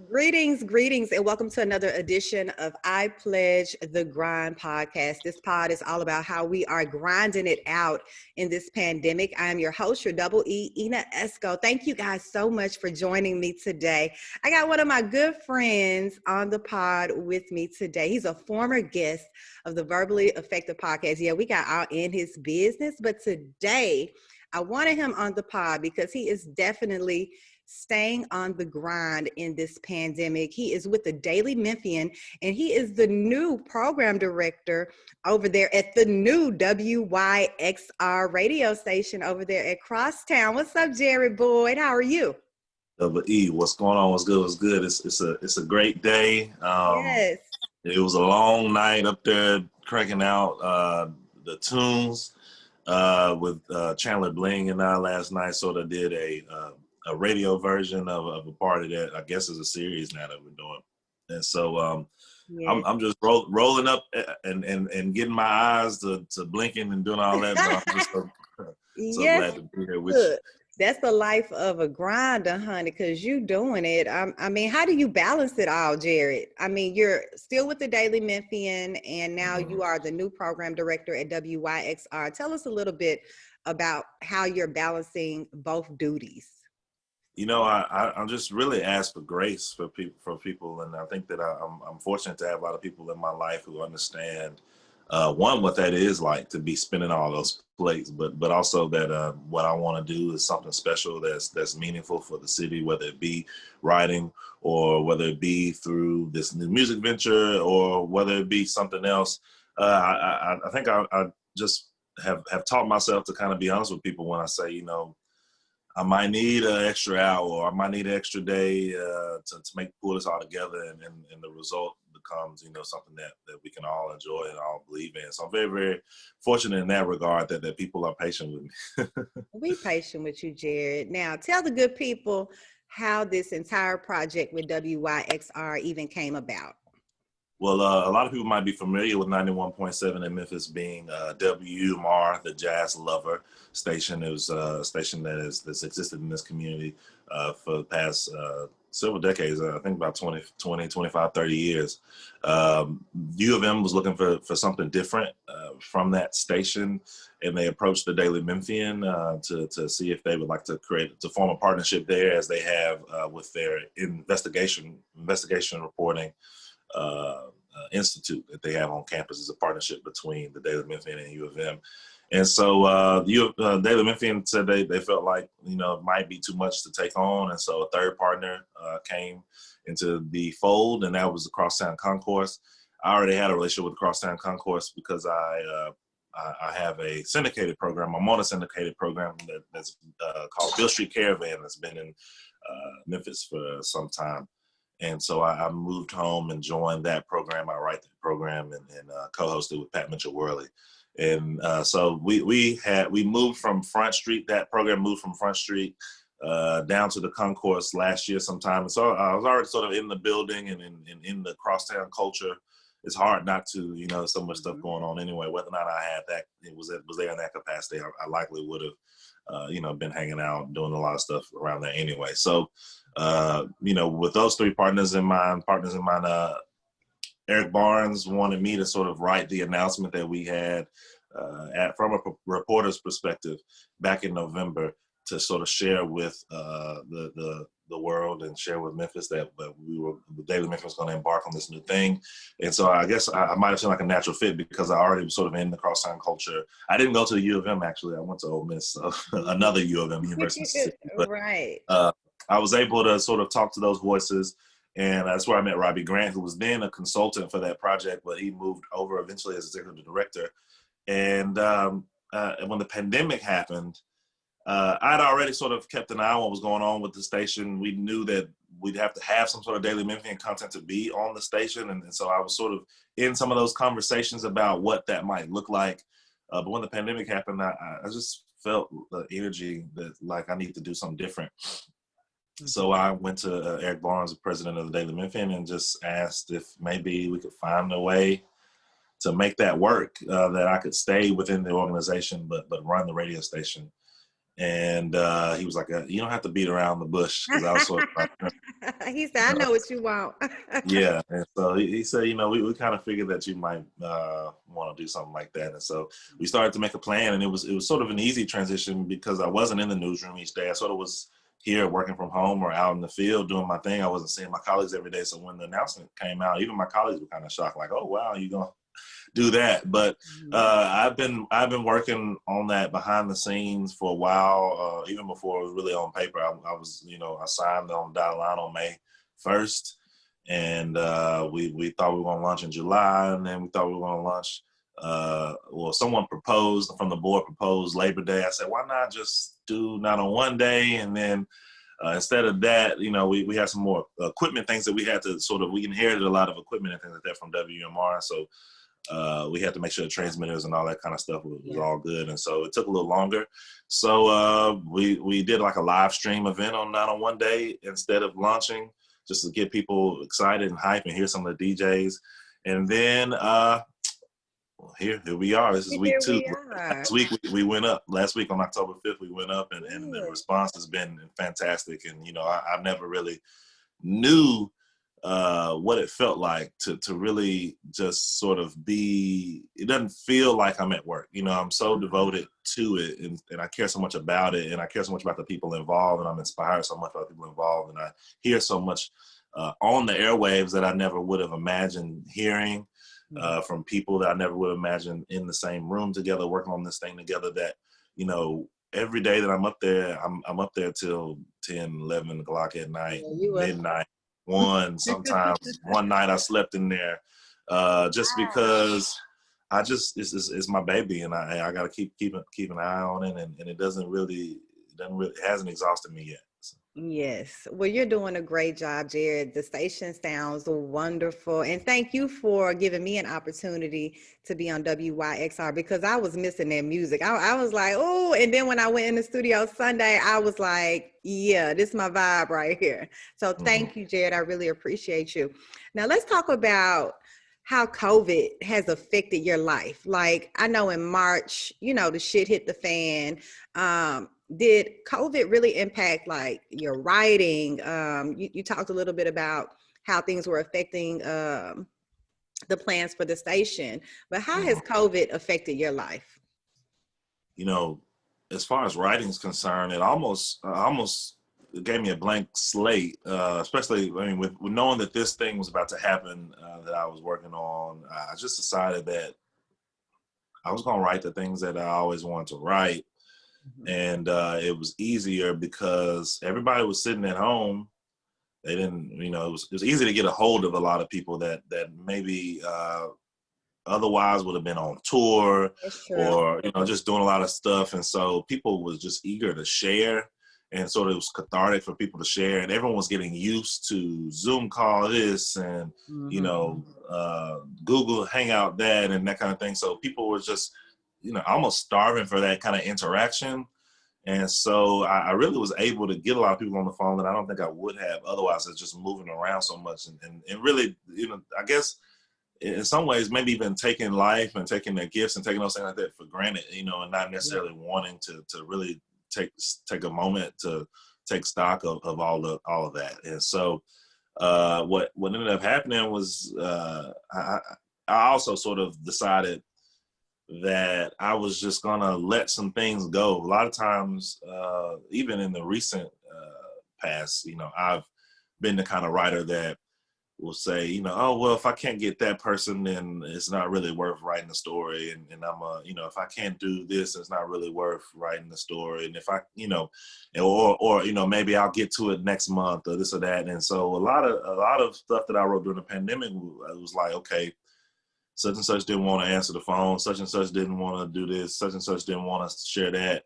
Greetings, and welcome to another edition of I Pledge the Grind podcast. This pod is all about how we are grinding it out in this pandemic. I am your host, your double E, Ina Esco. Thank you guys so much for joining me today. I got one of my good friends on the pod with me today. He's a former guest of the Verbally Effective podcast. Yeah, we got out in his business, but today I wanted him on the pod because he is definitely staying on the grind in this pandemic. He is with the Daily Memphian, and he is the new program director over there at the new WYXR radio station over there at Crosstown. What's up, Jared Boyd? How are you? Double E, what's going on? What's good? What's good? It's a great day. Yes. It was a long night up there cranking out the tunes with Chandler Bling and I last night. Sort of did a radio version of a party that I guess is a series now that we're doing. And so Yes. I'm just rolling up and getting my eyes to blinking and doing all that. But I'm just so Yes. glad to be here with you. That's the life of a grinder, honey, because you doing it. I mean, how do you balance it all, Jared? I mean, you're still with the Daily Memphian, and now you are the new program director at WYXR. Tell us a little bit about how you're balancing both duties. You know, I just really ask for grace for people, and I think that I'm fortunate to have a lot of people in my life who understand one, what that is like to be spinning all those plates, but also that what I want to do is something special that's meaningful for the city, whether it be writing or whether it be through this new music venture or whether it be something else. I think I just have taught myself to kind of be honest with people when I say, you know, I might need an extra hour, or I might need an extra day to pull this all together, and the result becomes, you know, something that we can all enjoy and all believe in. So I'm very, very fortunate in that regard that people are patient with me. We patient with you, Jared. Now, tell the good people how this entire project with WYXR even came about. Well, a lot of people might be familiar with 91.7 in Memphis being WMR, the Jazz Lover station. It was a station that's existed in this community for the past several decades, I think about 20, 25, 30 years. U of M was looking for something different from that station, and they approached the Daily Memphian to see if they would like to form a partnership there, as they have with their investigation reporting institute that they have on campus. Is a partnership between the Daily Memphian and U of M. And so Daily Memphian said they felt like, you know, it might be too much to take on. And so a third partner came into the fold, and that was the Crosstown Concourse. I already had a relationship with the Crosstown Concourse because I have a syndicated program. I'm on a syndicated program that's called Bill Street Caravan, that's been in Memphis for some time. And so I moved home and joined that program. I write the program and co-hosted with Pat Mitchell-Worley. And so we moved from Front Street. That program moved from Front Street down to the concourse last year sometime. And so I was already sort of in the building and in the crosstown culture. It's hard not to, you know, so much stuff going on anyway. Whether or not I had that, was there in that capacity, I likely would have, you know, been hanging out, doing a lot of stuff around there anyway. So, you know, with those three partners in mind, Eric Barnes wanted me to sort of write the announcement that we had from a reporter's perspective back in November, to sort of share with the world and share with Memphis that the Daily Memphis was going to embark on this new thing. And so I guess I might have seemed like a natural fit because I already was sort of in the crosstown culture. I didn't go to the U of M, actually. I went to Ole Miss, so another U of M, University of Mississippi. But, right. I was able to sort of talk to those voices, and that's where I met Robbie Grant, who was then a consultant for that project, but he moved over eventually as executive director. And when the pandemic happened, I'd already sort of kept an eye on what was going on with the station. We knew that we'd have to have some sort of Daily Memphian content to be on the station. And so I was sort of in some of those conversations about what that might look like. But when the pandemic happened, I just felt the energy that, like, I need to do something different. So I went to Eric Barnes, the president of the Daily Memphian, and just asked if maybe we could find a way to make that work, that I could stay within the organization, but run the radio station. And he was like, you don't have to beat around the bush, because I was sort of like, He said, I know what you want. yeah. And so he said, we kind of figured that you might want to do something like that. And so we started to make a plan, and it was sort of an easy transition because I wasn't in the newsroom each day. I sort of was here working from home or out in the field doing my thing. I wasn't seeing my colleagues every day. So when the announcement came out, even my colleagues were kind of shocked, like, oh, wow, you're going to do that. But I've been working on that behind the scenes for a while. Even before it was really on paper, I was, I signed on the dotted line on May 1st, and we thought we were going to launch in July, and then we thought we were going to launch. Someone proposed from the board, proposed Labor Day. I said, why not just do not on one day, and then instead of that, we had some more equipment things that we had to we inherited a lot of equipment and things like that from WMR. So we had to make sure the transmitters and all that kind of stuff was all good. And so it took a little longer. So we did like a live stream event on not on one day instead of launching, just to get people excited and hype and hear some of the DJs. And then here we are. This is week 2. Last week we went up. Last week on October 5th, we went up, and the response has been fantastic. And, I never really knew what it felt like to really just sort of be, it doesn't feel like I'm at work. I'm so devoted to it, and I care so much about it, and I care so much about the people involved, and I'm inspired so much by the people involved, and I hear so much on the airwaves that I never would have imagined hearing from people that I never would have imagined in the same room together, working on this thing together, that, every day that I'm up there, I'm up there till 10, 11 o'clock at night, midnight. Sometimes one night I slept in there just because it's my baby, and I got to keep an eye on it, and it hasn't exhausted me yet. So. Yes. Well, you're doing a great job, Jared. The station sounds wonderful. And thank you for giving me an opportunity to be on WYXR, because I was missing that music. I was like, oh, and then when I went in the studio Sunday, I was like, yeah, this is my vibe right here. So thank you, Jared. I really appreciate you. Now let's talk about how COVID has affected your life. Like, I know in March, the shit hit the fan. Did COVID really impact like your writing? You talked a little bit about how things were affecting the plans for the station, but how has COVID affected your life? As far as writing is concerned, it almost gave me a blank slate, especially with knowing that this thing was about to happen that I was working on. I just decided that I was going to write the things that I always wanted to write. And it was easier because everybody was sitting at home. They didn't, it was easy to get a hold of a lot of people that maybe otherwise would have been on tour or, just doing a lot of stuff. And so people was just eager to share, and sort of it was cathartic for people to share, and everyone was getting used to Zoom call this and, Google Hangout that and that kind of thing. So people were just, almost starving for that kind of interaction. And so I really was able to get a lot of people on the phone that I don't think I would have otherwise. It's just moving around so much, and really, I guess in some ways maybe even taking life and taking their gifts and taking those things like that for granted, and not necessarily wanting to really take a moment to take stock of all of that. And so what ended up happening was I also sort of decided that I was just gonna let some things go. A lot of times, even in the recent past, I've been the kind of writer that will say, oh, well, if I can't get that person, then it's not really worth writing the story. And I'm if I can't do this, it's not really worth writing the story. And if I, or maybe I'll get to it next month or this or that. And so a lot of stuff that I wrote during the pandemic, it was like, okay, such and such didn't want to answer the phone. Such and such didn't want to do this. Such and such didn't want us to share that.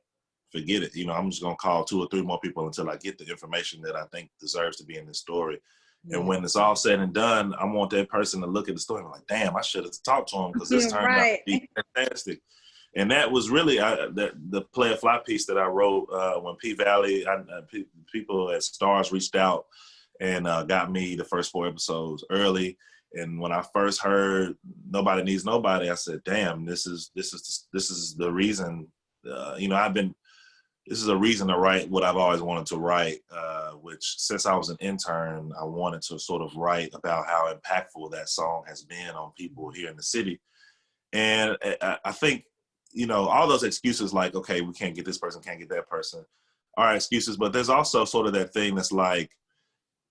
Forget it. I'm just going to call 2 or 3 more people until I get the information that I think deserves to be in this story. Yeah. And when it's all said and done, I want that person to look at the story and be like, damn, I should have talked to him because this turned out to be fantastic. And that was really the Play a Fly piece that I wrote when P-Valley, people at Stars reached out and got me the first 4 episodes early. And when I first heard Nobody Needs Nobody, I said, damn, this is the reason, I've been this is a reason to write what I've always wanted to write, which since I was an intern, I wanted to sort of write about how impactful that song has been on people here in the city. And I think, you know, all those excuses like, okay, we can't get this person, can't get that person, are excuses. But there's also sort of that thing that's like,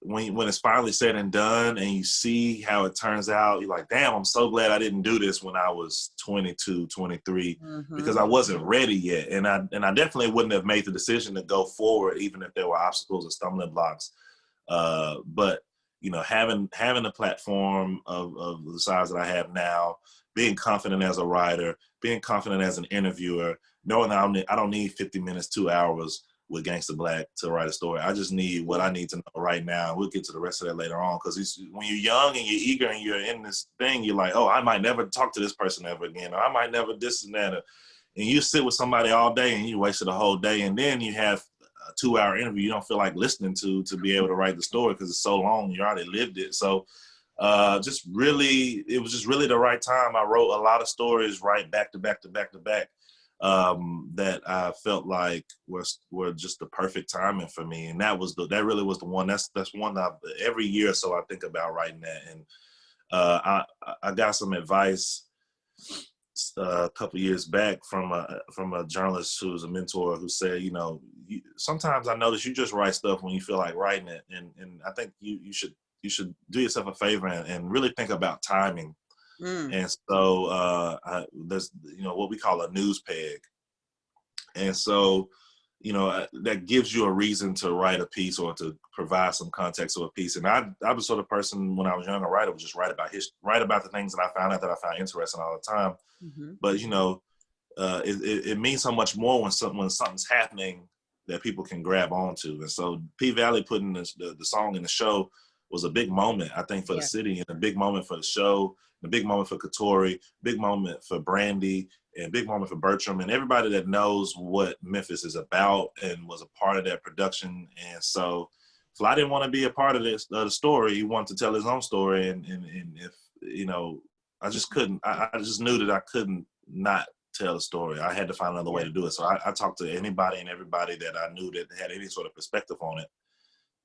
when it's finally said and done and you see how it turns out, you're like, damn, I'm so glad I didn't do this when I was 22, 23, because I wasn't ready yet. And I definitely wouldn't have made the decision to go forward, even if there were obstacles or stumbling blocks. But, you know, having a platform of the size that I have now, being confident as a writer, being confident as an interviewer, knowing that I don't need 50 minutes, 2 hours with Gangsta Black to write a story. I just need what I need to know right now. We'll get to the rest of that later on, because when you're young and you're eager and you're in this thing, you're like, oh, I might never talk to this person ever again, or I might never this and that. And you sit with somebody all day and you wasted a whole day, and then you have a 2-hour interview you don't feel like listening to be able to write the story because it's so long, you already lived it. So it was just really the right time. I wrote a lot of stories right back to back that I felt like were just the perfect timing for me, and that really was the one. That's one that every year or so I think about writing that. And I got some advice a couple years back from a journalist who's a mentor, who said, you know, sometimes I notice you just write stuff when you feel like writing it, and I think you should do yourself a favor and really think about timing. And so there's, you know, what we call a news peg. And so, you know, that gives you a reason to write a piece or to provide some context to a piece. And I was the sort of person when I was young, a writer, would just write about the things that I found out that I found interesting all the time. But, you know, it means so much more when something's happening that people can grab onto. And so P Valley putting the song in the show was a big moment, I think, for the city, and a big moment for the show, a big moment for Katori, big moment for Brandy, and a big moment for Bertram, and everybody that knows what Memphis is about and was a part of that production. And so Fly didn't want to be a part of this the story. He wanted to tell his own story. And if, you know, I just couldn't, I just knew that I couldn't not tell the story. I had to find another way to do it. So I talked to anybody and everybody that I knew that had any sort of perspective on it.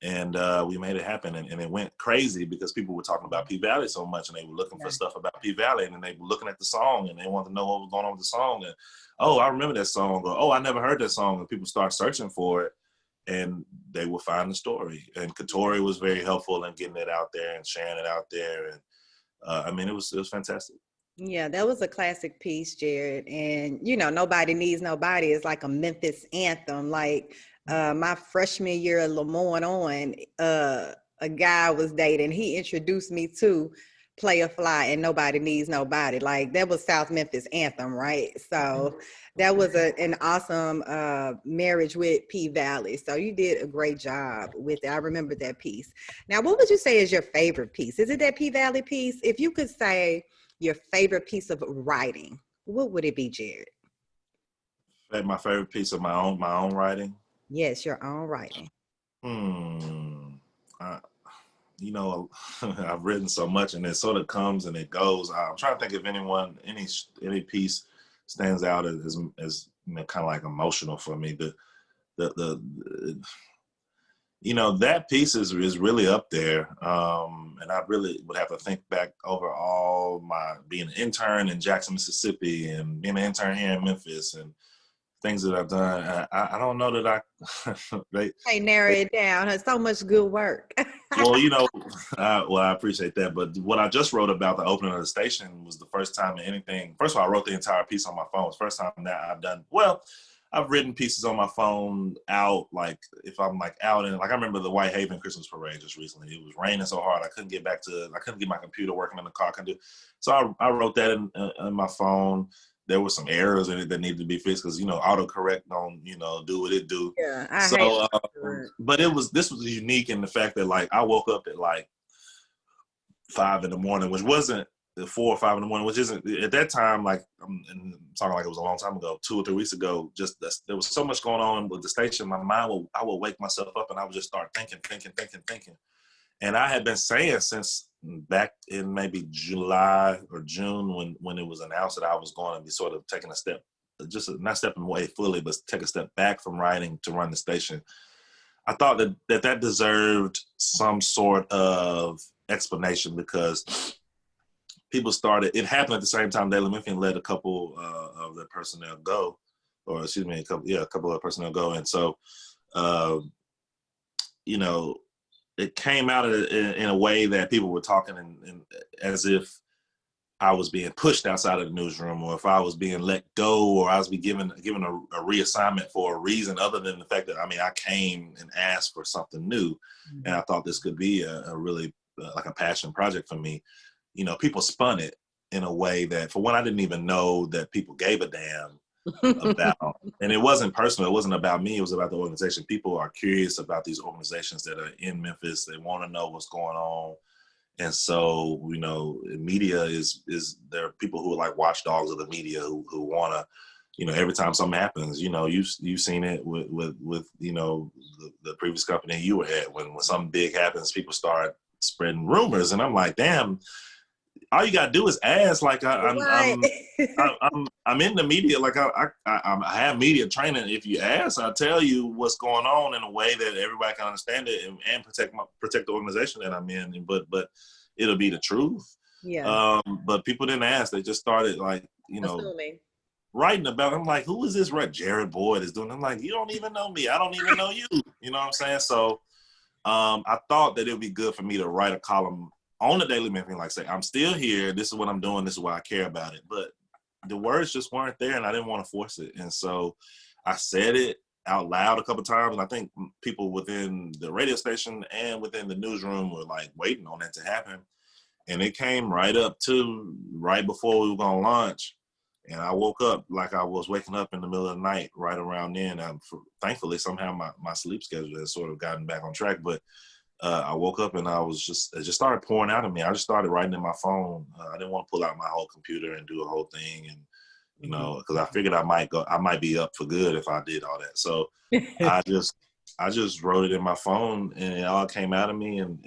And we made it happen, and it went crazy because people were talking about P Valley so much, and they were looking for stuff about P Valley, and then they were looking at the song, and they wanted to know what was going on with the song. And oh, I remember that song, or oh, I never heard that song. And people start searching for it, and they will find the story. And Katori was very helpful in getting it out there and sharing it out there. And I mean, it was fantastic. Yeah, that was a classic piece, Jared. And, you know, Nobody Needs Nobody is like a Memphis anthem. Like my freshman year at Lemoyne on, a guy I was dating, he introduced me to Play a Fly and Nobody Needs Nobody. Like that was South Memphis anthem, right? So that was an awesome marriage with P Valley. So you did a great job with it. I remember that piece. Now, what would you say is your favorite piece? Is it that P Valley piece? If you could say your favorite piece of writing, what would it be, Jared? My favorite piece of my own writing? Yes, your own writing. You know, I've written so much, and it sort of comes and it goes. I'm trying to think if any piece stands out as you know, kind of like emotional for me. The you know, that piece is really up there, and I really would have to think back over all my being an intern in Jackson, Mississippi, and being an intern here in Memphis, and things that I've done. I don't know that Hey, narrow it down. It's so much good work. well, you know, well, I appreciate that. But what I just wrote about the opening of the station was the first time in anything. First of all, I wrote the entire piece on my phone. It's the first time that I've done, well, I've written pieces on my phone out, like if I'm like out in, like I remember the Whitehaven Christmas parade just recently. It was raining so hard I couldn't get my computer working in the car. So I wrote that in my phone. There were some errors in it that needed to be fixed because, you know, autocorrect don't, you know, do what it do. Yeah, I so, hate but this was unique in the fact that like I woke up at like 5 a.m, which wasn't 4 or 5 a.m, which isn't at that time. Like I'm talking like it was a long time ago, 2 or 3 weeks ago. Just there was so much going on with the station. My mind I would wake myself up and I would just start thinking. And I had been saying since back in maybe July or June when it was announced that I was going to be sort of taking a step just not stepping away fully, but take a step back from writing to run the station, I thought that deserved some sort of explanation, because people started, it happened at the same time Daily Memphian let a couple of their personnel go, or excuse me, a couple of personnel go. And so, you know, it came out in a way that people were talking in as if I was being pushed outside of the newsroom, or if I was being let go, or I was being given a reassignment for a reason other than the fact that, I mean, I came and asked for something new. Mm-hmm. And I thought this could be a really like a passion project for me. You know, people spun it in a way that, for one, I didn't even know that people gave a damn about. And it wasn't personal. It wasn't about me. It was about the organization. People are curious about these organizations that are in Memphis. They want to know what's going on. And so, you know, media is there are people who are like watchdogs of the media who want to, you know, every time something happens, you know, you've seen it with you know, the previous company you were at, when something big happens, people start spreading rumors. And I'm like, damn, all you gotta do is ask. Like I'm in the media. Like I have media training. If you ask, I'll tell you what's going on in a way that everybody can understand it and protect the organization that I'm in. But it'll be the truth. Yeah. But people didn't ask. They just started, like, you know, assuming, writing about it. I'm like, who is this Jared Boyd is doing? I'm like, you don't even know me. I don't even know you. You know what I'm saying? So I thought that it would be good for me to write a column on the Daily Memphian, like, say, I'm still here. This is what I'm doing. This is why I care about it. But the words just weren't there, and I didn't want to force it. And so I said it out loud a couple of times. And I think people within the radio station and within the newsroom were like waiting on that to happen. And it came right before we were going to launch. And I woke up like I was waking up in the middle of the night right around then. Thankfully, somehow my sleep schedule has sort of gotten back on track. But I woke up and it just started pouring out of me. I just started writing in my phone. I didn't want to pull out my whole computer and do a whole thing, and you know, because I figured I might be up for good if I did all that. So I just wrote it in my phone, and it all came out of me. And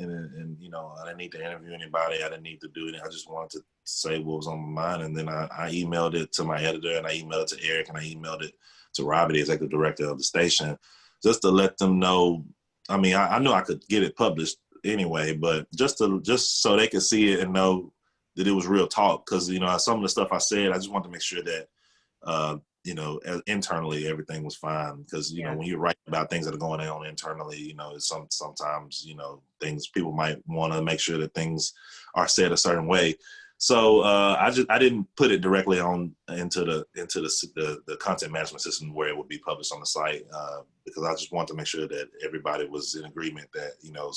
you know, I didn't need to interview anybody. I didn't need to do anything. I just wanted to say what was on my mind. And then I emailed it to my editor, and I emailed it to Eric, and I emailed it to Robbie, the executive director of the station, just to let them know. I mean, I knew I could get it published anyway, but just so they could see it and know that it was real talk. Because, you know, some of the stuff I said, I just wanted to make sure that, you know, internally everything was fine. Because, you know, when you're writing about things that are going on internally, you know, sometimes, you know, people might want to make sure that things are said a certain way. So I didn't put it directly into the content management system where it would be published on the site, because I just wanted to make sure that everybody was in agreement that, you know,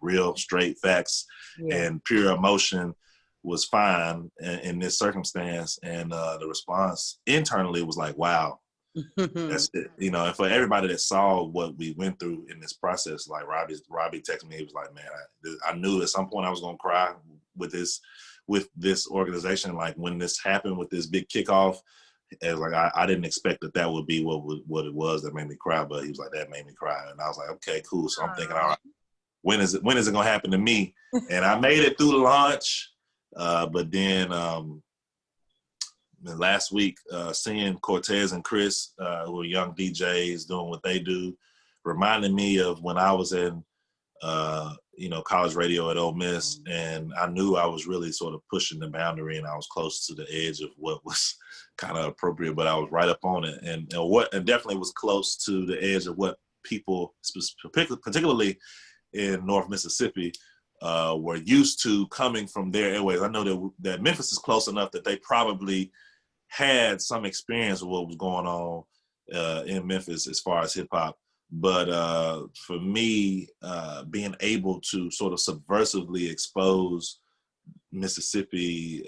real straight facts and pure emotion was fine in this circumstance. And the response internally was like, wow, that's it. You know, and for everybody that saw what we went through in this process, like Robbie texted me, he was like, man, I knew at some point I was going to cry with this organization. Like, when this happened with this big kickoff, it was like, I didn't expect that would be what it was that made me cry, but he was like, that made me cry. And I was like, okay, cool. So I'm thinking, all right, when is it going to happen to me? And I made it through the launch. But then last week, seeing Cortez and Chris, who are young DJs doing what they do, reminded me of when I was in, you know, college radio at Ole Miss, and I knew I was really sort of pushing the boundary, and I was close to the edge of what was kind of appropriate, but I was right up on it, and definitely was close to the edge of what people, particularly in North Mississippi, were used to coming from their airways. I know that Memphis is close enough that they probably had some experience with what was going on in Memphis as far as hip hop. But for me, being able to sort of subversively expose Mississippi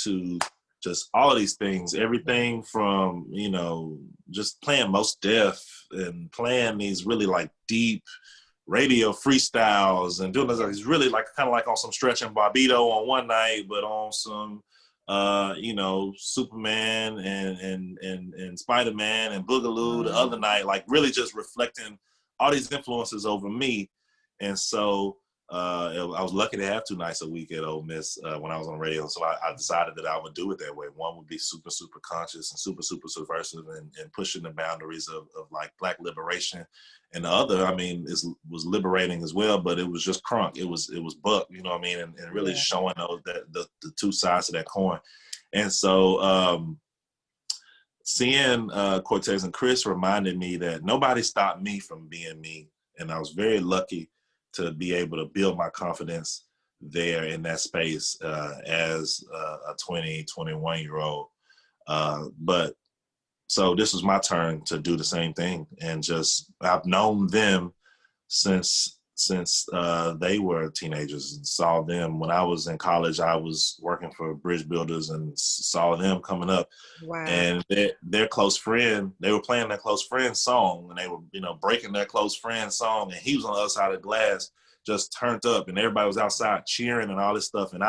to just all of these things, everything from, you know, just playing Mos Def and playing these really like deep radio freestyles and doing this, like, it's really like kind of like on some Stretch and Barbito on one night, but on some you know, Superman and Spider-Man and Boogaloo the other night, like really just reflecting all these influences over me. And so I was lucky to have 2 nights a week at Ole Miss when I was on radio. So I decided that I would do it that way. One would be super, super conscious and super, super subversive and pushing the boundaries of like Black liberation. And the other, I mean, was liberating as well, but it was just crunk. It was buck, you know what I mean? And really showing those the two sides of that coin. And so seeing Cortez and Chris reminded me that nobody stopped me from being me. And I was very lucky to be able to build my confidence there in that space as a 20, 21-year-old. But so this was my turn to do the same thing. And just, I've known them since they were teenagers and saw them. When I was in college, I was working for bridge builders and saw them coming up. Wow. And their close friend, they were playing their close friend's song, and they were, breaking their close friend's song, and he was on the other side of the glass, just turned up, and everybody was outside cheering and all this stuff. And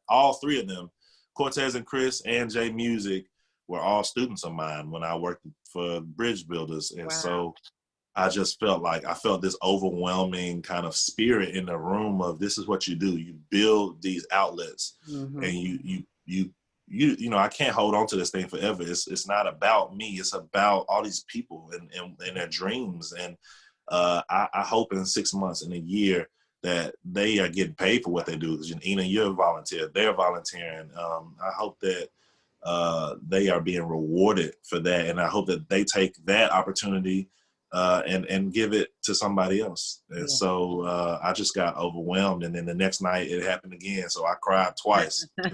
all three of them, Cortez and Chris and Jay Music, were all students of mine when I worked for bridge builders. And so I just felt this overwhelming kind of spirit in the room of, this is what you do. You build these outlets, and I can't hold on to this thing forever. It's not about me. It's about all these people and their dreams. And I hope in 6 months, in a year, that they are getting paid for what they do. Because Ina, you're a volunteer. They're volunteering. I hope that they are being rewarded for that. And I hope that they take that opportunity and give it to somebody else. And so I just got overwhelmed. And then the next night it happened again. So I cried twice. Got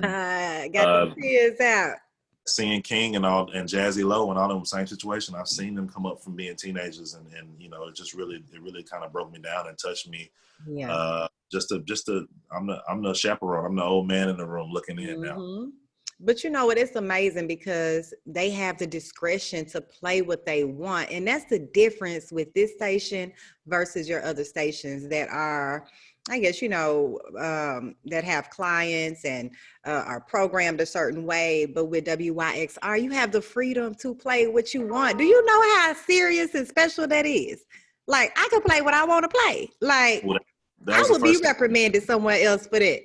the tears out. Seeing King and Jazzy Lowe and all them same situation. I've seen them come up from being teenagers, and it just really kind of broke me down and touched me. I'm the chaperone. I'm the old man in the room looking in now. But you know what? It's amazing because they have the discretion to play what they want. And that's the difference with this station versus your other stations that are, I guess, that have clients and are programmed a certain way. But with WYXR, you have the freedom to play what you want. Do you know how serious and special that is? Like, I could play what I want to play. Like, I would be reprimanded somewhere else for that.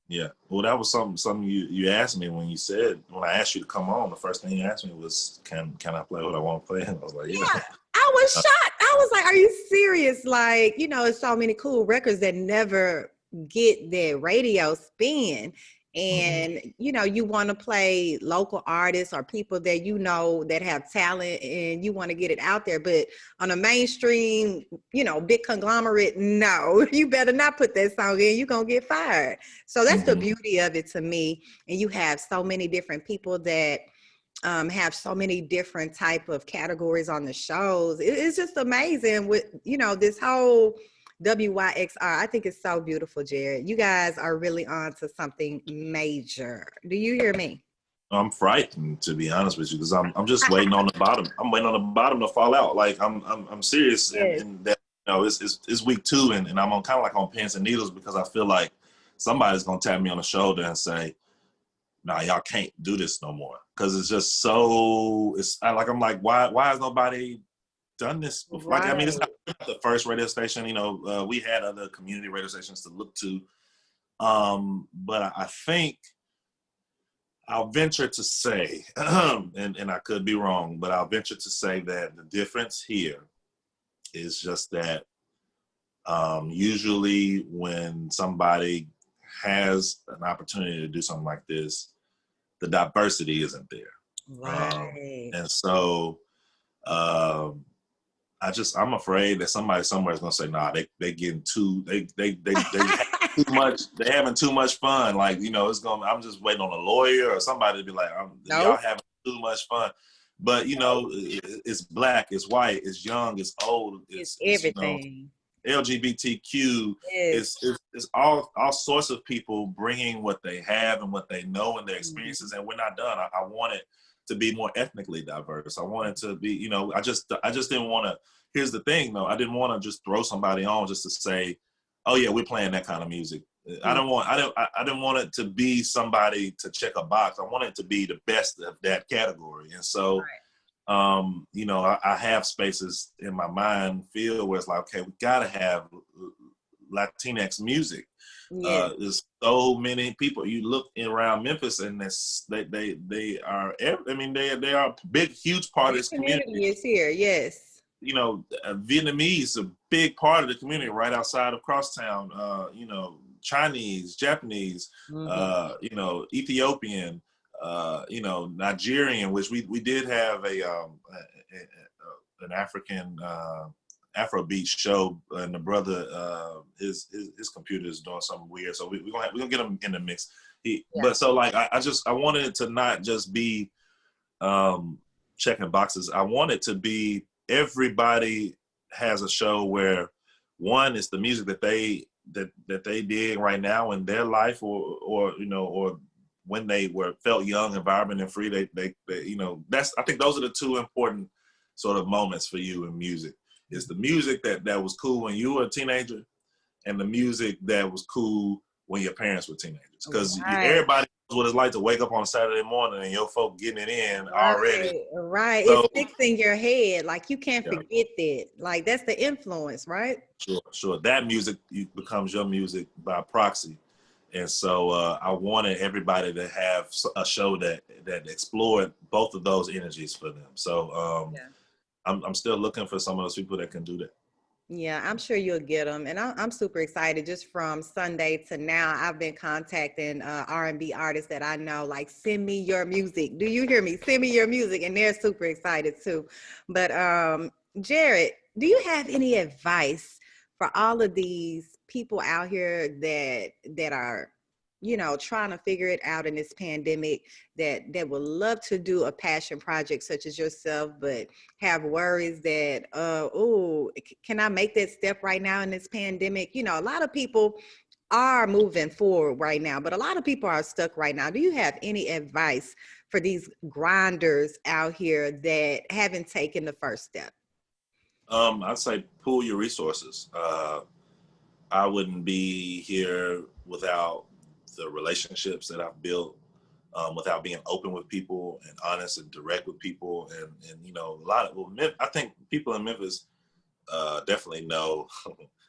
Yeah. Well, that was something you asked me when I asked you to come on. The first thing you asked me was, can I play what I want to play? And I was like, yeah. I was shocked. I was like, are you serious? Like, it's so many cool records that never get their radio spin. And, you want to play local artists or people that that have talent, and you want to get it out there. But on a mainstream, big conglomerate, no, you better not put that song in. You're going to get fired. So that's the beauty of it to me. And you have so many different people that have so many different type of categories on the shows. It's just amazing with, this whole WYXR. I think it's so beautiful, Jared. You guys are really on to something major. Do you hear me? I'm frightened, to be honest with you, because I'm just waiting on the bottom. I'm waiting on the bottom to fall out. Like I'm serious, in that it's week 2, and I'm kind of like on pins and needles, because I feel like somebody's gonna tap me on the shoulder and say, "Nah, y'all can't do this no more," because it's just so. I'm like, why has nobody done this before? Right. Like, I mean, it's not the first radio station. We had other community radio stations to look to, but I think I'll venture to say, and I could be wrong, but I'll venture to say that the difference here is just that usually when somebody has an opportunity to do something like this, the diversity isn't there. Right. And so I'm afraid that somebody somewhere is gonna say, nah, they getting they too much, they having too much fun. Like, I'm just waiting on a lawyer or somebody to be like, y'all having too much fun. But it's Black, it's white, it's young, it's old, it's everything. LGBTQ, it's all sorts of people bringing what they have and what they know and their experiences, and we're not done. I want it to be more ethnically diverse. I want it to be, I just didn't want to. Here's the thing, though. I didn't want to just throw somebody on just to say, "Oh yeah, we're playing that kind of music." I didn't want it to be somebody to check a box. I want it to be the best of that category, and so. I have spaces in my mind filled where it's like, okay, we gotta have Latinx music. Yeah. There's so many people. You look around Memphis, and they are. I mean, they are a big, huge part of That this community. community is here. Yes. You know, Vietnamese, a big part of the community right outside of Crosstown. You know, Chinese, Japanese, Mm-hmm. you know, Ethiopian, you know, Nigerian, which we did have an African Afrobeat show, and the brother his computer is doing something weird, so we're gonna get him in the mix. Yeah. But so like I wanted it to not just be checking boxes. I want it to be everybody has a show where one is the music that they did right now in their life, or you know, or when they felt young and vibrant and free. They you know, I think those are the two important sort of moments for you in music. It's the music that was cool when you were a teenager, and the music that was cool when your parents were teenagers. Because Right. everybody knows what it's like to wake up on a Saturday morning and your folk getting it in already. Right. Right. It So sticks in your head. Like you can't yeah, forget that. Like that's the influence, right? sure. That music becomes your music by proxy. And so I wanted everybody to have a show that explored both of those energies for them. So Yeah. I'm still looking for some of those people that can do that. Yeah, I'm sure you'll get them, and I'm super excited. Just from Sunday to now, I've been contacting R&B artists that I know. Like, send me your music. Do you hear me? Send me your music, and they're super excited too. But Jared, do you have any advice for all of these people out here that are, you know, trying to figure it out in this pandemic, that would love to do a passion project such as yourself, but have worries that, oh, can I make that step right now in this pandemic? You know, a lot of people are moving forward right now, but a lot of people are stuck right now. Do you have any advice for these grinders out here that haven't taken the first step? I'd say pool your resources. I wouldn't be here without the relationships that I've built, without being open with people and honest and direct with people. And you know, I think people in Memphis definitely know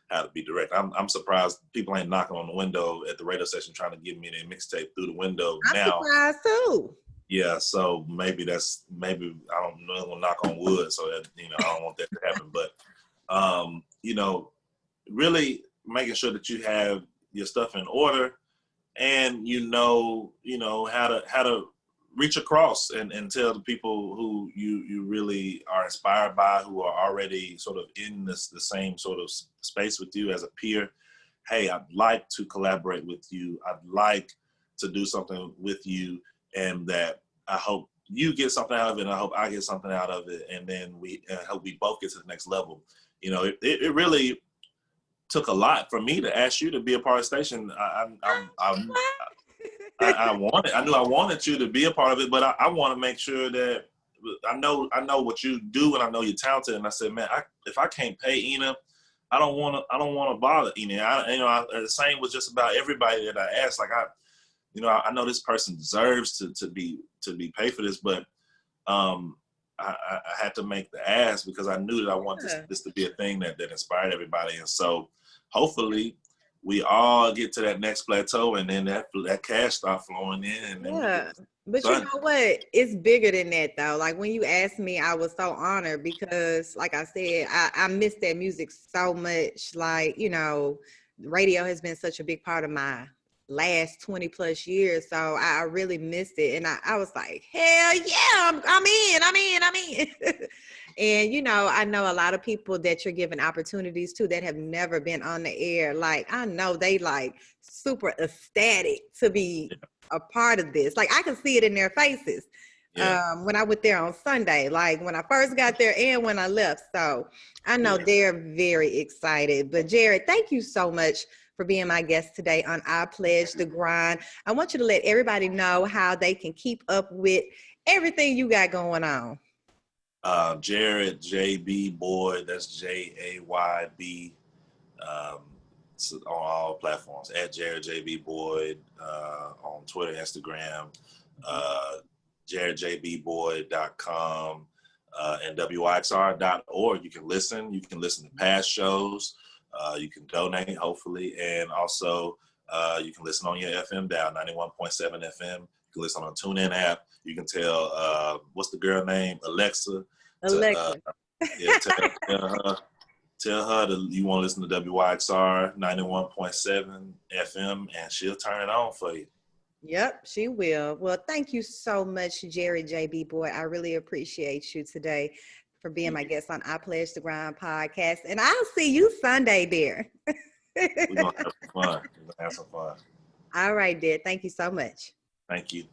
how to be direct. I'm surprised people ain't knocking on the window at the radio station trying to give me their mixtape through the window I'm now. surprised too. Yeah, so maybe I don't know, we'll knock on wood, so that, you know, I don't want that to happen. But you know, really making sure that you have your stuff in order, and you know how to reach across and tell the people who you really are inspired by, who are already sort of in the same sort of space with you as a peer. Hey, I'd like to collaborate with you. I'd like to do something with you, and that I hope you get something out of it, and I hope I get something out of it, and then I hope we both get to the next level. You know, it really took a lot for me to ask you to be a part of the station. I knew I wanted you to be a part of it, but I want to make sure that I know what you do, and I know you're talented. And I said, man, if I can't pay Ina, I don't want to bother Ina. The same was just about everybody that I asked. Like I know this person deserves to be paid for this, but I had to make the ask because I knew that I wanted this to be a thing that inspired everybody. And so hopefully we all get to that next plateau, and then that cash start flowing in. And Yeah. then But you know what? It's bigger than that though. Like when you asked me, I was so honored because like I said, I miss that music so much. Like, you know, radio has been such a big part of my last 20 plus years. So I really missed it. And I was like, hell yeah, I'm in. And you know, I know a lot of people that you're giving opportunities to that have never been on the air. Like I know they like super ecstatic to be a part of this. Like I can see it in their faces. When I went there on Sunday, like when I first got there and when I left. So I know they're very excited. But Jared, thank you so much for being my guest today on I Pledge the Grind. I want you to let everybody know how they can keep up with everything you got going on. Jared JB Boyd, that's JAYB, on all platforms at Jared JB Boyd, on Twitter, Instagram, jaredjbboyd.com, and WYXR.org. You can listen to past shows. You can donate, hopefully, and also you can listen on your FM dial, 91.7 FM. You can listen on a TuneIn app. You can tell, what's the girl name? Alexa. Alexa. Yeah, tell her that you want to listen to WYXR 91.7 FM, and she'll turn it on for you. Yep, she will. Well, thank you so much, Jerry JB Boy. I really appreciate you today for being my guest on I Pledge the Grind podcast. And I'll see you Sunday, dear. We're going to have some fun. All right, dear. Thank you so much. Thank you.